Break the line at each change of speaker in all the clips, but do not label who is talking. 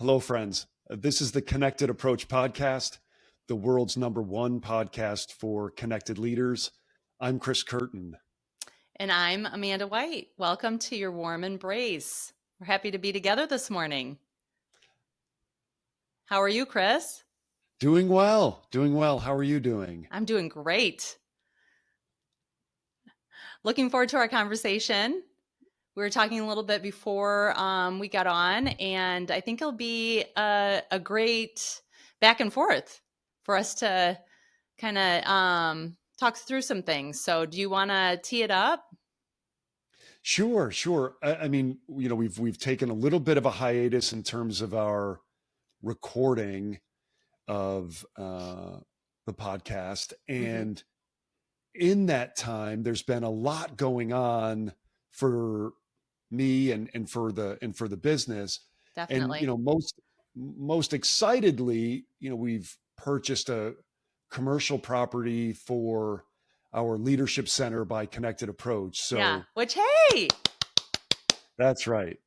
Hello, friends. This is the Connected Approach podcast, the world's #1 podcast for connected leaders. I'm Chris Curtin.
And I'm Amanda White. Welcome to your warm embrace. We're happy to be together this morning. How are you, Chris?
Doing well, doing well. How are you doing?
I'm doing great. Looking forward to our conversation. We were talking a little bit before we got on, and I think it'll be a great back and forth for us to kind of talk through some things. So, do you want to tee it up?
Sure, sure. I mean, we've taken a little bit of a hiatus in terms of our recording of the podcast,
Mm-hmm.
and in that time, there's been a lot going on for me and for the business. And
Definitely.
most excitedly, we've purchased a commercial property for our leadership center by Connected Approach.
Yeah.
So
Which, hey,
that's right.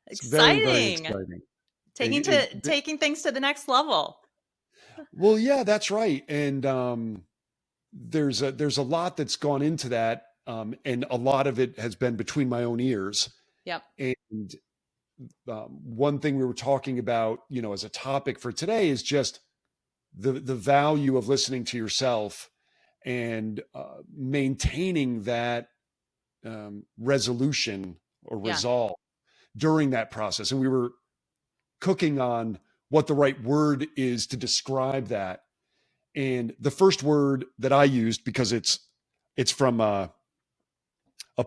It's very, very
exciting.
exciting.
Taking things to the next level.
Well, yeah, that's right. And there's a lot that's gone into that, and a lot of it has been between my own ears.
Yep.
And one thing we were talking about, as a topic for today is just the value of listening to yourself and maintaining that resolution or
Yeah.
resolve during that process. And we were cooking on what the right word is to describe that. And the first word that I used, because it's from a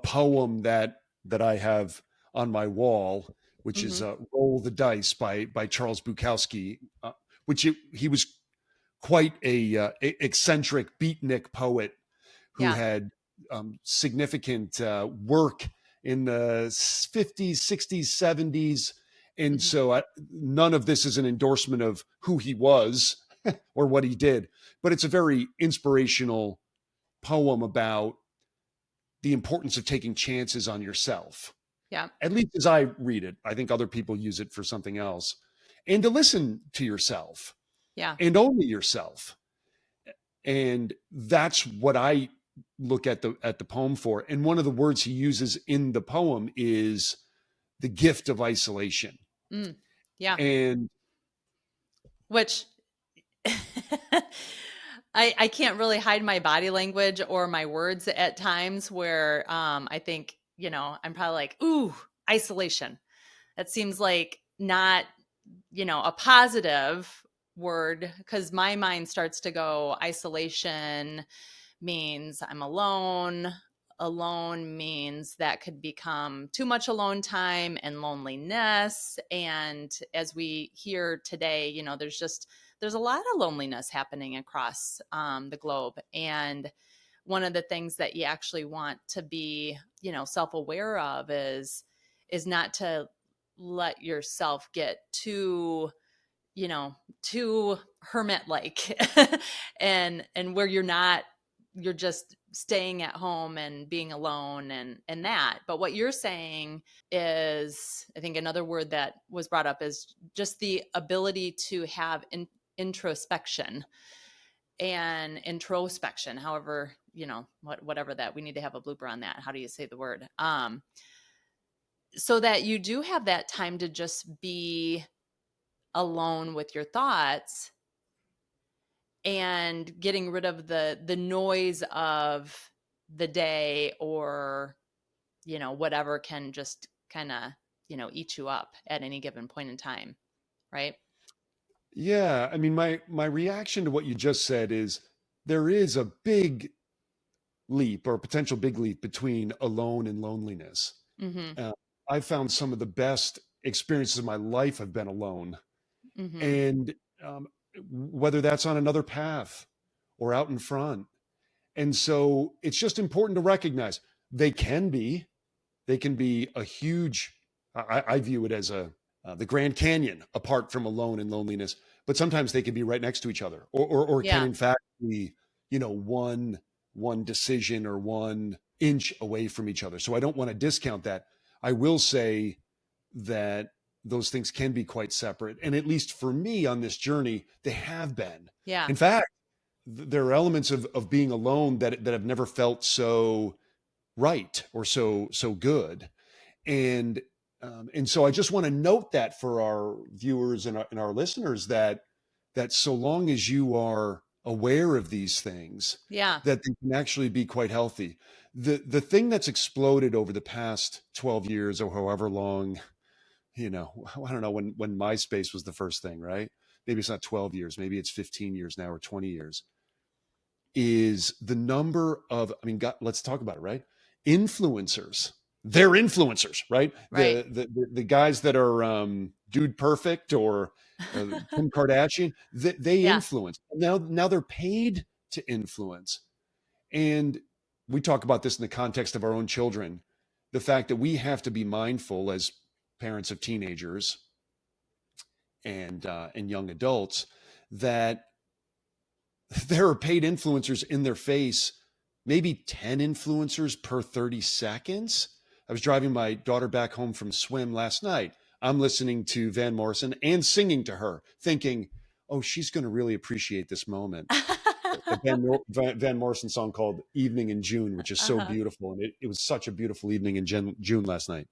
poem that I have on my wall, which is
Hmm.
"Roll the Dice" by Charles Bukowski, which he was quite a eccentric beatnik poet who
Yeah.
had significant work in the 50s, 60s, 70s. And
Hmm.
so none of this is an endorsement of who he was or what he did, but it's a very inspirational poem about the importance of taking chances on yourself.
Yeah.
At least as I read it. I think other people use it for something else. And to listen to yourself
Yeah.
and only yourself. And that's what I look at the poem for. And one of the words he uses in the poem is the gift of isolation.
Mm. Yeah.
And
Which I can't really hide my body language or my words at times where I think, I'm probably like, ooh, isolation. That seems like not, a positive word because my mind starts to go isolation means I'm alone. Alone means that could become too much alone time and loneliness. And as we hear today, there's a lot of loneliness happening across the globe. And one of the things that you actually want to be, self-aware of is not to let yourself get too hermit like and where you're just staying at home and being alone and that. But what you're saying is, I think another word that was brought up is just the ability to have introspection and introspection, however, whatever that we need to have a blooper on that. How do you say the word? So that you do have that time to just be alone with your thoughts and getting rid of the noise of the day or whatever can just kind of eat you up at any given point in time, right?
yeah, I mean, my reaction to what you just said is there is a big leap or a potential big leap between alone and loneliness.
Mhm.
Uh, I found some of the best experiences of my life have been alone.
Mhm.
And whether that's on another path or out in front. And so it's just important to recognize they can be, they can be a huge, I view it as the Grand Canyon apart from alone and loneliness, but sometimes they can be right next to each other or can
Yeah.
in fact be, one decision or 1 inch away from each other. So I don't want to discount that. I will say that those things can be quite separate. And at least for me on this journey, they have been.
Yeah.
In fact, there are elements of being alone that have never felt so right or so good. And and so I just want to note that for our viewers and our listeners, that so long as you are aware of these things,
Yeah.
that they can actually be quite healthy. The thing that's exploded over the past 12 years or however long, I don't know when MySpace was the first thing, right? Maybe it's not 12 years, maybe it's 15 years now or 20 years, is the number of, I mean, God, let's talk about it, right? Influencers. They're influencers, right?
Right.
The guys that are Dude Perfect or Kim Kardashian, they
Yeah.
influence. Now they're paid to influence. And we talk about this in the context of our own children. The fact that we have to be mindful as parents of teenagers and young adults that there are paid influencers in their face, maybe 10 influencers per 30 seconds. I was driving my daughter back home from swim last night. I'm listening to Van Morrison and singing to her, thinking, oh, she's going to really appreciate this moment. A Van Morrison song called Evening in June, which is so
Uh-huh.
beautiful. And it was such a beautiful evening in June last night.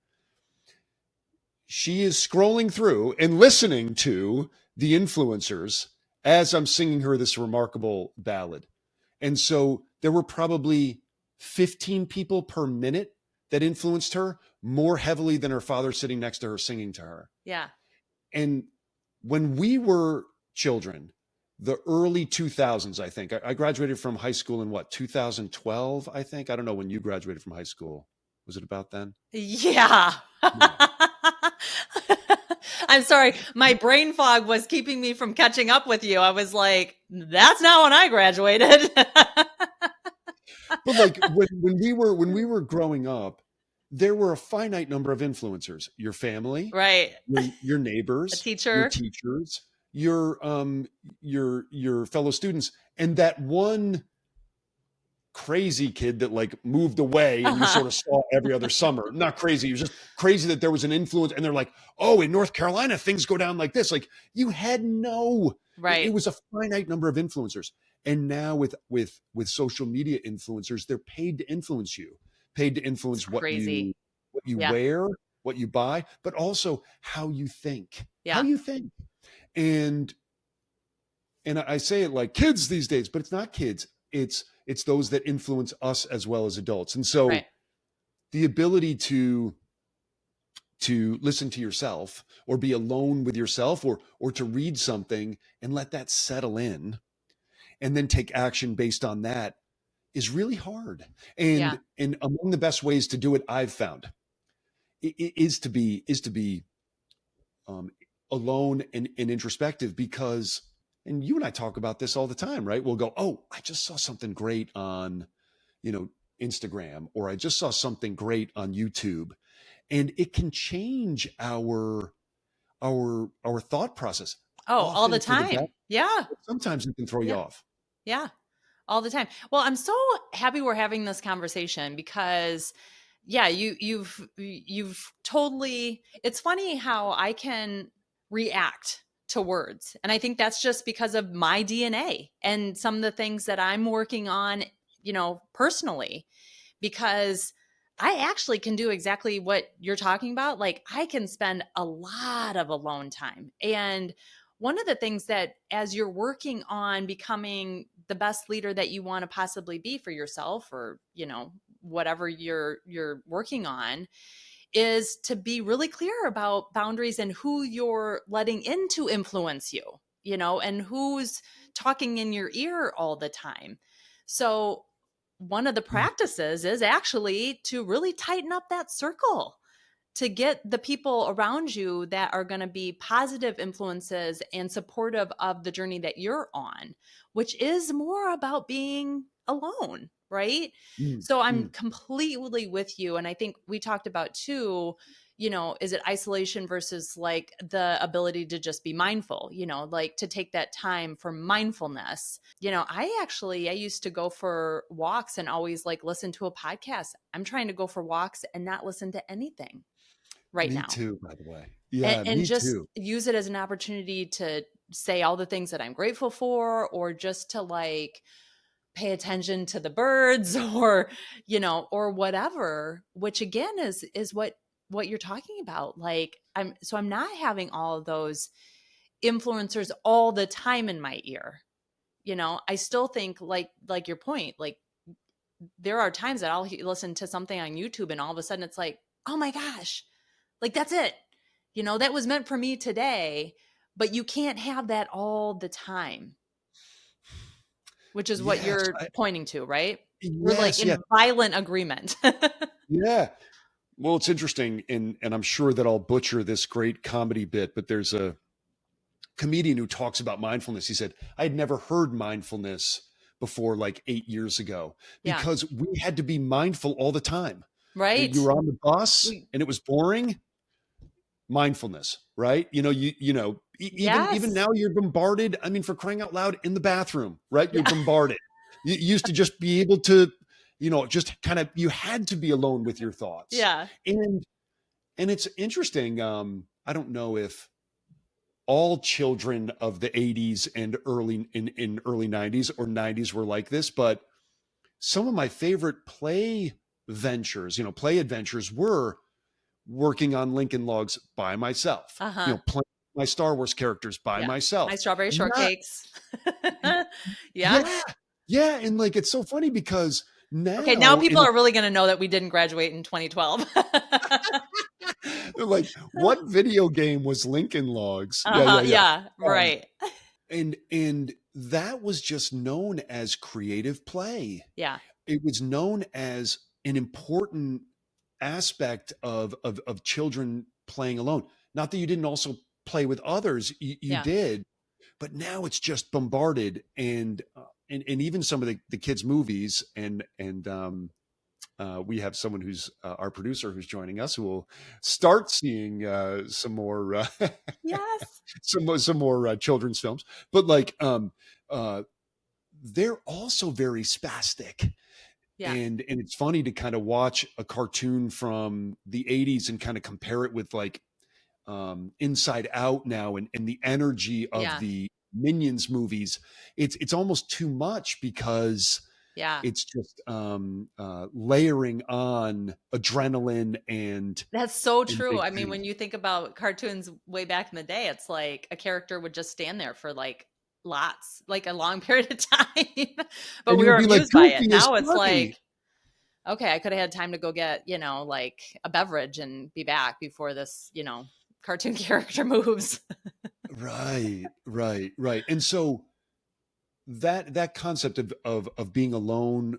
She is scrolling through and listening to the influencers as I'm singing her this remarkable ballad. And so there were probably 15 people per minute that influenced her more heavily than her father sitting next to her singing to her.
Yeah.
And when we were children, the early 2000s, I think, I graduated from high school in what, 2012, I think? I don't know when you graduated from high school. Was it about then?
Yeah.
Yeah.
I'm sorry. My brain fog was keeping me from catching up with you. I was like, that's not when I graduated.
But like when we were growing up, there were a finite number of influencers. Your family,
Right.
your
A
neighbors, your
teacher.
teachers, your fellow students, and that one crazy kid that like moved away and you
Uh-huh.
sort of saw every other summer. Not crazy, it was just crazy that there was an influence and they're like, "Oh, in North Carolina things go down like this." Like you had no, it
Right.
was a finite number of influencers. And now with social media influencers, they're paid to influence you. Paid to
It's
influence
crazy.
what you
Yeah.
wear, what you buy, but also how you think. How
Yeah.
you think. And I say it like kids these days, but it's not kids. It's those that influence us as well as adults. And
Right.
so the ability to listen to yourself or be alone with yourself or to read something and let that settle in and then take action based on that is really hard.
Yeah.
And among the best ways to do it I've found is to be um, alone and introspective because, and you and I talk about this all the time, right? We'll go, oh, I just saw something great on, you know, Instagram, or I just saw something great on YouTube. And it can change our thought process,
Oh, all the
often for the better.
time. Yeah.
Sometimes it can throw you
Yeah.
off.
Yeah. All the time. Well, I'm so happy we're having this conversation because yeah, you've totally, it's funny how I can react to words. And I think that's just because of my DNA and some of the things that I'm working on, personally, because I actually can do exactly what you're talking about. Like I can spend a lot of alone time. And one of the things that as you're working on becoming the best leader that you want to possibly be for yourself or, whatever you're working on is to be really clear about boundaries and who you're letting in to influence you, and who's talking in your ear all the time. So one of the practices is actually to really tighten up that circle to get the people around you that are going to be positive influences and supportive of the journey that you're on, which is more about being alone, right?
Mm,
So I'm
mm.
completely with you. And I think we talked about too, is it isolation versus like the ability to just be mindful, like to take that time for mindfulness. I used to go for walks and always like listen to a podcast. I'm trying to go for walks and not listen to anything. right
Me
now.
too, by the way.
and,
Yeah,
and
me
just
too.
use it as an opportunity to say all the things that I'm grateful for, or just to like pay attention to the birds or or whatever, which again is what you're talking about. Like I'm not having all of those influencers all the time in my ear. I still think like your point, like there are times that I'll listen to something on YouTube and all of a sudden it's like, oh my gosh, like that's it. That was meant for me today, but you can't have that all the time, which is what
Yes.
you're pointing to, right? We're like
Yes. Yeah.
in violent agreement.
Yeah. Well, it's interesting, and I'm sure that I'll butcher this great comedy bit, but there's a comedian who talks about mindfulness. He said, I had never heard mindfulness before like 8 years ago
Yeah.
because we had to be mindful all the time. You
Right?
were on the bus
We
and it was boring. Mindfulness, right? Even
Yes.
now you're bombarded. I mean, for crying out loud, in the bathroom, right? You're
Yeah.
bombarded. You used to just be able to, just kind of, you had to be alone with your thoughts.
Yeah.
And it's interesting. I don't know if all children of the 80s and in early 90s or 90s were like this, but some of my favorite play adventures were working on Lincoln Logs by myself,
Uh-huh.
playing my Star Wars characters by
Yeah. My
myself.
strawberry
Not,
shortcakes. Yeah.
yeah, yeah. And like, it's so funny because
Okay, now
now
people are really going to know that we didn't graduate in 2012.
they're like, what video game was Lincoln Logs? Yeah,
Uh-huh.
yeah, yeah.
Yeah,
Um,
right.
and that was just known as creative play.
Yeah.
It was known as an important aspect of children playing alone. Not that you didn't also play with others, you
Yeah.
did, but now it's just bombarded. And even some of the kids movies, and we have someone who's our producer who's joining us who will start seeing some more
Yes.
some more children's films, but like uh, they're also very spastic.
Yeah.
And it's funny to kind of watch a cartoon from the 80s and kind of compare it with like Inside Out now, and the energy of
Yeah.
the Minions movies. It's almost too much because
Yeah.
it's just layering on adrenaline
That's so
and
true.
big
I mean,
things.
when you think about cartoons way back in the day, it's like a character would just stand there for like a long period of time, but
And
we
you would
were
be like,
amused by it.
Goofy is
Now it's
funny.
like, okay, I could have had time to go get, like a beverage and be back before this, cartoon character moves.
Right, right, right. And so that concept of being alone,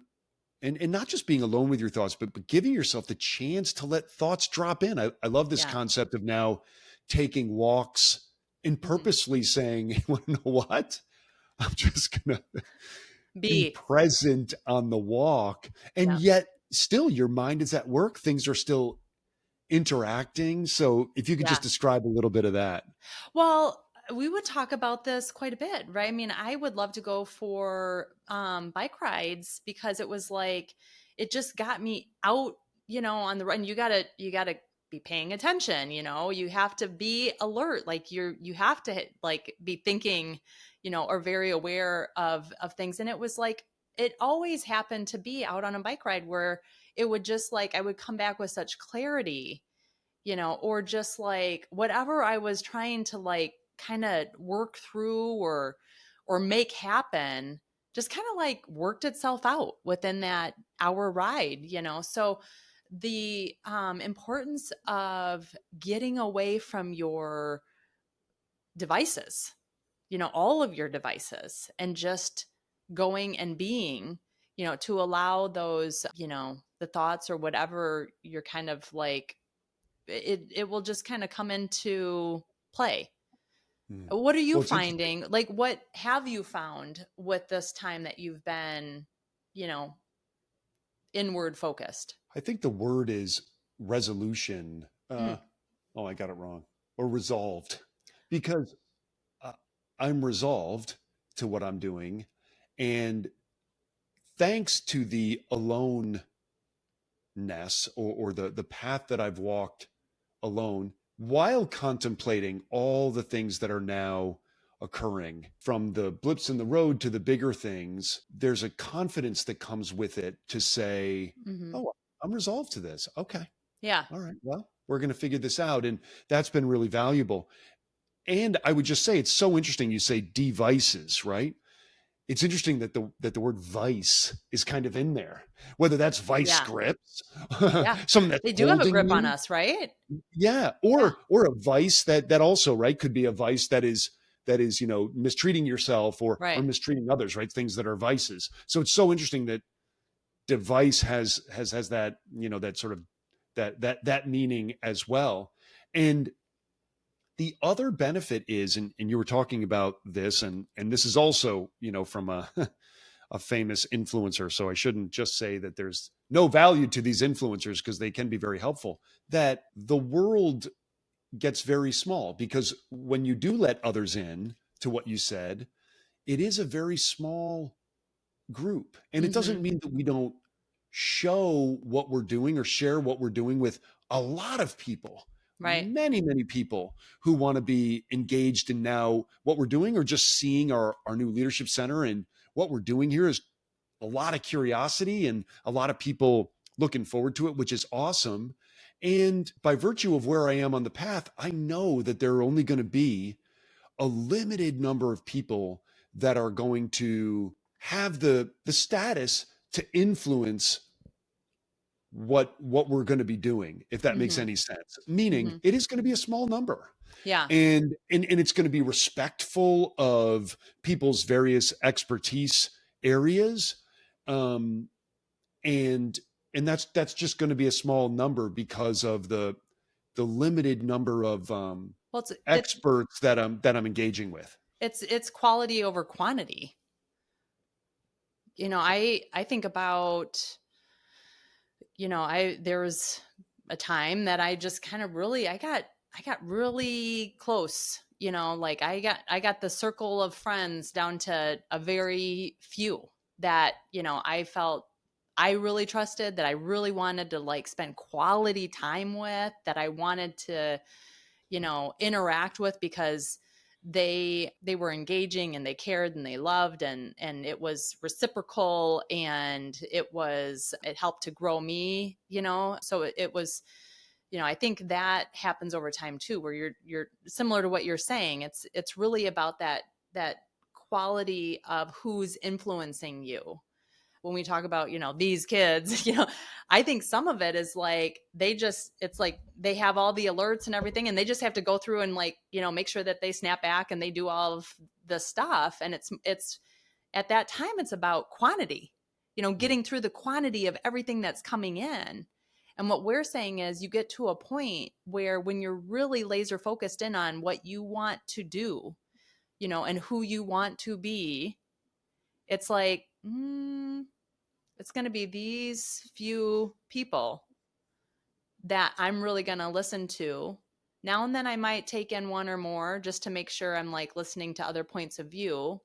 and not just being alone with your thoughts, but giving yourself the chance to let thoughts drop in. I love this
Yeah.
concept of now taking walks and
Mhm.
purposely saying, you want to know what? I'm just gonna be
B.
present on the walk. And
Yeah.
yet still your mind is at work. Things are still interacting. So if you could just
Yeah.
describe a little bit of that.
Well, we would talk about this quite a bit, right? I mean, I would love to go for bike rides because it was like it just got me out, on the run. You gotta be paying attention. You have to be alert. Like you have to like be thinking, or very aware of things. And it was like it always happened to be out on a bike ride where it would just like I would come back with such clarity, or just like whatever I was trying to like kind of work through or make happen just kind of like worked itself out within that hour ride, So the importance of getting away from your devices, all of your devices and just going and being, to allow those, the thoughts or whatever you're kind of like it will just kind of come into play.
Hmm.
What are you
Well, it's interesting.
finding? Like, what have you found with this time that you've been, you know, inward focused?
I think the word is resolution.
Mm,
Oh, I got it wrong. Or resolved. Because uh, I'm resolved to what I'm doing. And thanks to the aloneness or the path that I've walked alone while contemplating all the things that are now occurring, from the blips in the road to the bigger things. There's a confidence that comes with it to say,
Hmm.
oh, I'm resolved to this. Okay.
Yeah.
All right. Well, we're going to figure this out. And that's been really valuable. And I would just say it's so interesting. You say devices, right? It's interesting that the word vice is kind of in there, whether that's vice
Yeah.
grips,
Yeah.
something that's
They do have a
holding
grip on
you.
us, right?
Yeah.
Yeah.
Or a vice that also, right, could be a vice that is, mistreating yourself or
Right.
mistreating others, right? Things that are vices. So it's so interesting that device has that, that sort of that meaning as well. And the other benefit is, and you were talking about this, and this is also, from a famous influencer. So I shouldn't just say that there's no value to these influencers, because they can be very helpful. That the world gets very small, because when you do let others in to what you said, it is a very small group. And it doesn't
Hmm.
mean that we don't show what we're doing or share what we're doing with a lot of people,
Right.
many, many people who want to be engaged in now what we're doing, or just seeing our new leadership center. And what we're doing here is a lot of curiosity and a lot of people looking forward to it, which is awesome. And by virtue of where I am on the path, I know that there are only going to be a limited number of people that are going to have the status to influence what we're going to be doing, if that makes
Hmm.
any sense. Meaning
Hmm.
it is going to be a small number.
Yeah.
And it's going to be respectful of people's various expertise areas. Um, and and that's just going to be a small number because of the limited number of
Well,
experts that I'm engaging with.
it's quality over quantity. I think about, I there was a time that I just kind of really I got really close. Like I got the circle of friends down to a very few that, I felt I really trusted, that I really wanted to like spend quality time with, that I wanted to, interact with, because they were engaging and they cared and they loved, and it was reciprocal, and it helped to grow me, so it was, I think that happens over time too, where you're similar to what you're saying. It's really about that quality of who's influencing you. When we talk about, these kids, I think some of it is like it's like they have all the alerts and everything, and they just have to go through and like, make sure that they snap back and they do all of the stuff. And it's at that time, it's about quantity,
Mm,
getting through the quantity of everything that's coming in. And what we're saying is, you get to a point where when you're really laser focused in on what you want to do, and who you want to be, it's like, it's going to be these few people that I'm really going to listen to. Now and then I might take in one or more just to make sure I'm like listening to other points of view,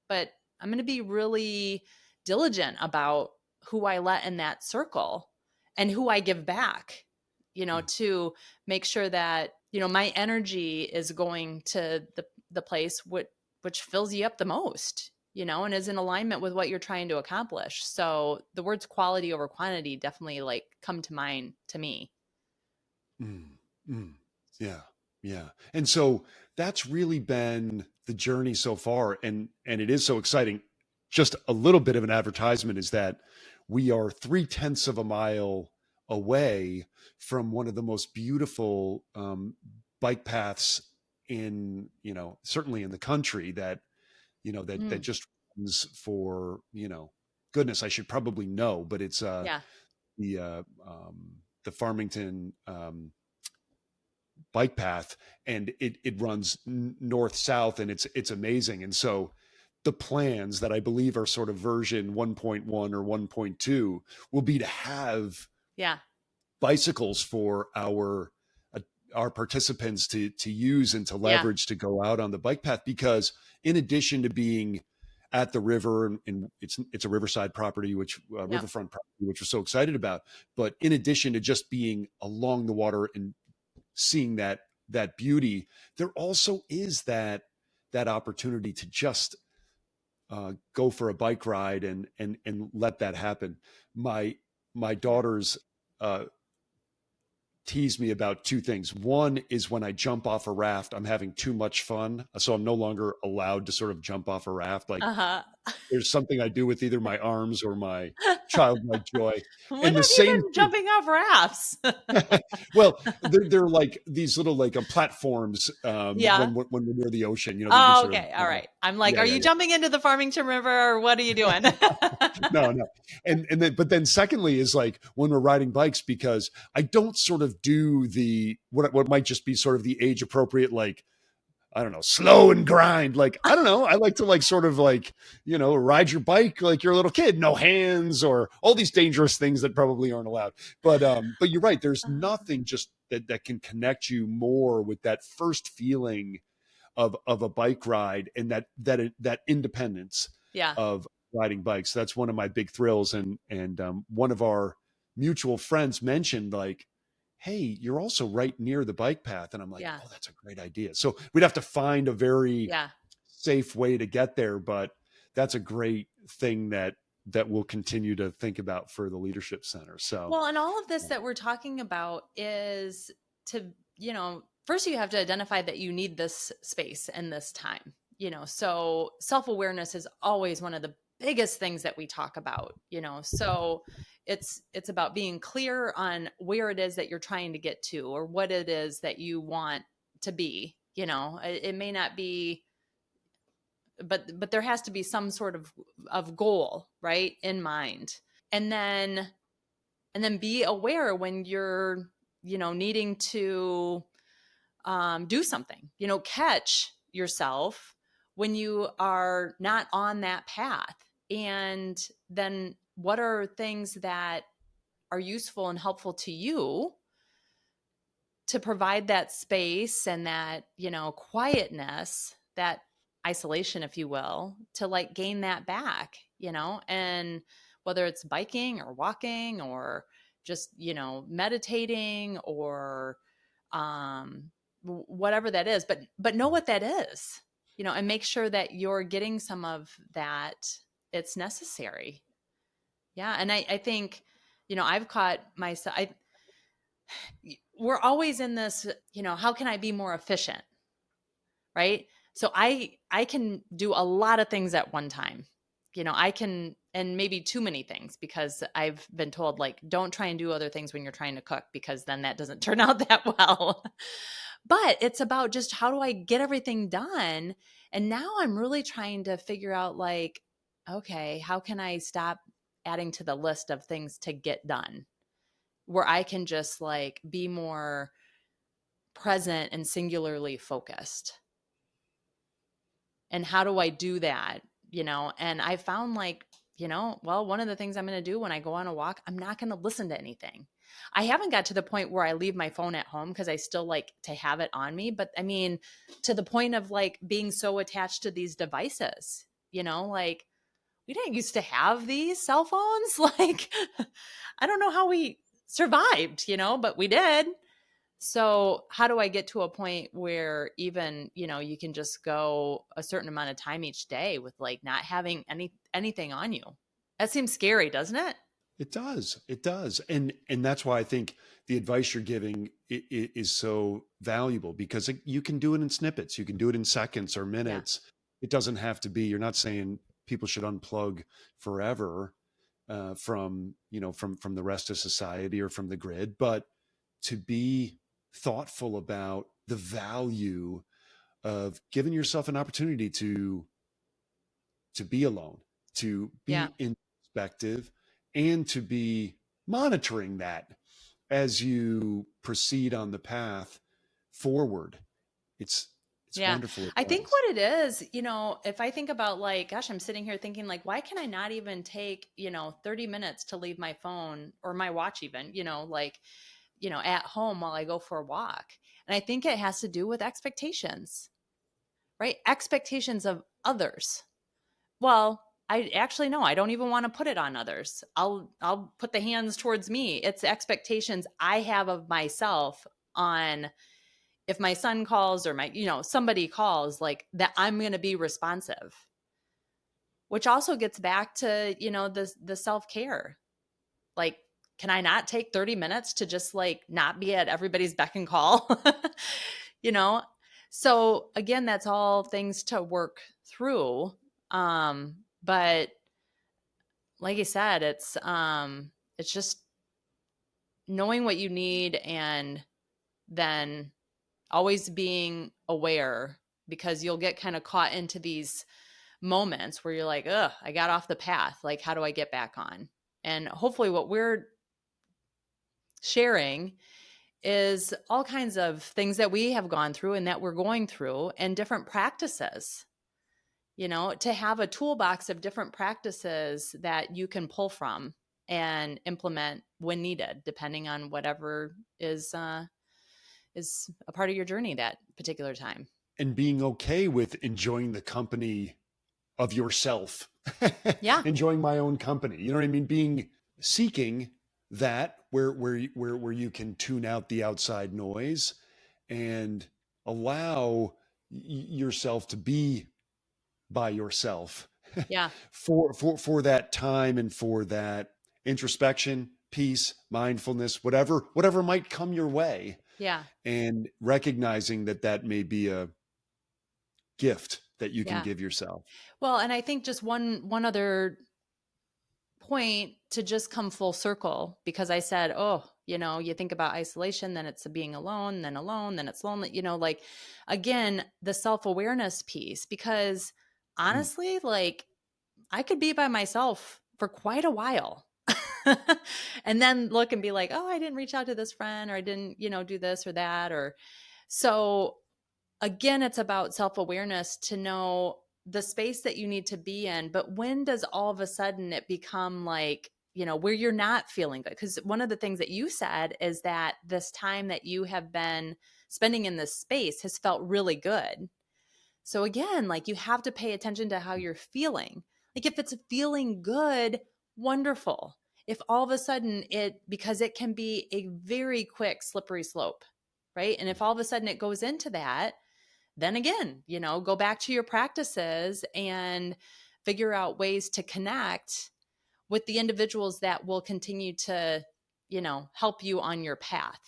but I'm going to be really diligent about who I let in that circle and who I give back,
mm,
to make sure that, my energy is going to the place which fills you up the most, and is in alignment with what you're trying to accomplish. So the words quality over quantity definitely like come to mind to me.
mm, mm. Yeah, yeah. And so that's really been the journey so far, and it is so exciting. Just a little bit of an advertisement is that we are 3/10 of a mile away from one of the most beautiful bike paths in, certainly in the country, that
Mm,
just runs for, goodness, I should probably know, but it's
yeah.
the the Farmington bike path, and it runs north south, and it's amazing. And so the plans that I believe are sort of version 1.1 or 1.2 will be to have
Yeah.
bicycles for uh, our participants to use and to
Yeah.
leverage to go out on the bike path, because in addition to being at the river, and it's a riverside property, which
Yeah.
riverfront property, which we're so excited about, but in addition to just being along the water and seeing that beauty, there also is that opportunity to just go for a bike ride and let that happen. My
Yeah.
daughters uh, tease me about two things. One is when I jump off a raft, I'm having too much fun, so I'm no longer allowed to sort of jump off a raft. Like
Uh-huh.
there's something I do with either my arms or my childlike joy.
When
And the
have you
same
been
thing.
jumping off rafts?
Well, they're like these little like platforms
Yeah.
when we're near the ocean, that you can
Oh,
sort of,
okay. All right. I'm like,
yeah,
are
yeah,
you jumping into the Farmington River or what are you doing?
no, no. And then, but then secondly is like when we're riding bikes, because I don't sort of do the, what might just be sort of the age appropriate, like, I don't know, slow and grind. Like, I don't know. I like to like sort of like, ride your bike like you're a little kid, no hands or all these dangerous things that probably aren't allowed. But you're right. There's nothing just that can connect you more with that first feeling of a bike ride and that independence
Yeah.
of riding bikes. That's one of my big thrills. And one of our mutual friends mentioned like, hey, you're also right near the bike path. And I'm like,
Yeah.
oh, that's a great idea. So we'd have to find a very
Yeah.
safe way to get there, but that's a great thing that we'll continue to think about for the leadership center. So
Well, and all of this that we're talking about is to, first you have to identify that you need this space and this time, so self-awareness is always one of the biggest things that we talk about, so it's about being clear on where it is that you're trying to get to or what it is that you want to be, it may not be, but there has to be some sort of goal, right, in mind. And then be aware when you're needing to do something, catch yourself when you are not on that path. And then what are things that are useful and helpful to you to provide that space and that quietness, that isolation, if you will, to like gain that back, and whether it's biking or walking or just meditating or whatever that is, but know what that is, and make sure that you're getting some of that. It's necessary. Yeah. And I think I've caught myself, we're always in this, how can I be more efficient? Right. So I can do a lot of things at one time. I can, and maybe too many things, because I've been told like, don't try and do other things when you're trying to cook, because then that doesn't turn out that well. But it's about just how do I get everything done? And now I'm really trying to figure out like, okay, how can I stop adding to the list of things to get done, where I can just like be more present and singularly focused. And how do I do that? And I found like, well, one of the things I'm going to do when I go on a walk, I'm not going to listen to anything. I haven't got to the point where I leave my phone at home, because I still like to have it on me. But I mean, to the point of like being so attached to these devices, like we didn't used to have these cell phones. Like, I don't know how we survived, but we did. So, how do I get to a point where even, you can just go a certain amount of time each day with like not having anything on you? That seems scary, doesn't it?
it does. It does. And that's why I think the advice you're giving is so valuable, because you can do it in snippets. You can do it in seconds or
Yeah.
minutes. It doesn't have to be, you're not saying people should unplug forever from the rest of society or from the grid, but to be thoughtful about the value of giving yourself an opportunity to be alone, to
Yeah.
be introspective, and to be monitoring that as you proceed on the path forward. It's it's
Yeah.
wonderful
I think
advice.
what it is, if I think about like, gosh, I'm sitting here thinking like, why can I not even take, 30 minutes to leave my phone or my watch even, like, at home while I go for a walk? And I think it has to do with expectations, right? Expectations of others. Well, I actually no, I don't even want to put it on others. I'll put the hands towards me. It's expectations I have of myself on if my son calls or my, somebody calls, like that I'm going to be responsive, which also gets back to, the self-care. Like, can I not take 30 minutes to just like not be at everybody's beck and call? you know? So again, that's all things to work through. But like I said, it's just knowing what you need and then always being aware, because you'll get kind of caught into these moments where you're like, ugh, I got off the path. Like, how do I get back on? And hopefully what we're sharing is all kinds of things that we have gone through and that we're going through, and different practices, to have a toolbox of different practices that you can pull from and implement when needed, depending on whatever is a part of your journey that particular time.
And being okay with enjoying the company of yourself,
Yeah.
enjoying my own company. You know what I mean? Being seeking that where you can tune out the outside noise and allow yourself to be by yourself
Yeah.
for that time and for that introspection, peace, mindfulness, whatever might come your way,
Yeah.
and recognizing that that may be a gift that you can
Yeah.
give yourself.
Well, and I think just one other point to just come full circle, because I said, oh, you think about isolation, then it's being alone, then it's lonely, like, again, the self-awareness piece, because
Mm,
honestly, like, I could be by myself for quite a while. And then look and be like, oh, I didn't reach out to this friend, or I didn't, do this or that. Or so again, it's about self-awareness to know the space that you need to be in. But when does all of a sudden it become like, where you're not feeling good? Because one of the things that you said is that this time that you have been spending in this space has felt really good. So again, like, you have to pay attention to how you're feeling. Like, if it's feeling good, wonderful. If all of a sudden because it can be a very quick slippery slope, right? And if all of a sudden it goes into that, then again, go back to your practices and figure out ways to connect with the individuals that will continue to, help you on your path,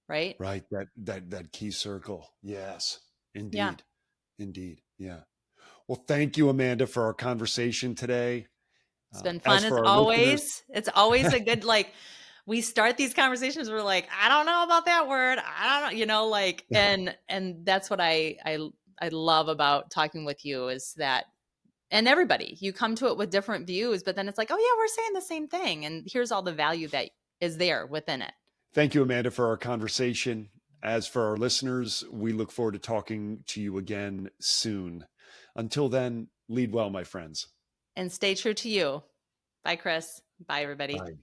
right?
right. That key circle. Yes,
Yeah.
indeed. Indeed. Yeah. Well, thank you, Amanda, for our conversation today.
It's been
As
fun as
for our listeners,
always. It's always a good, like, we start these conversations, we're like, I don't know about that word. I don't know, like, and that's what I love about talking with you, is that, and everybody, you come to it with different views, but then it's like, oh yeah, we're saying the same thing. And here's all the value that is there within it.
thank you, Amanda, for our conversation. As for our listeners, we look forward to talking to you again soon. Until then, lead well, my friends.
And stay true to you. Bye, Chris. Bye, everybody.
Bye.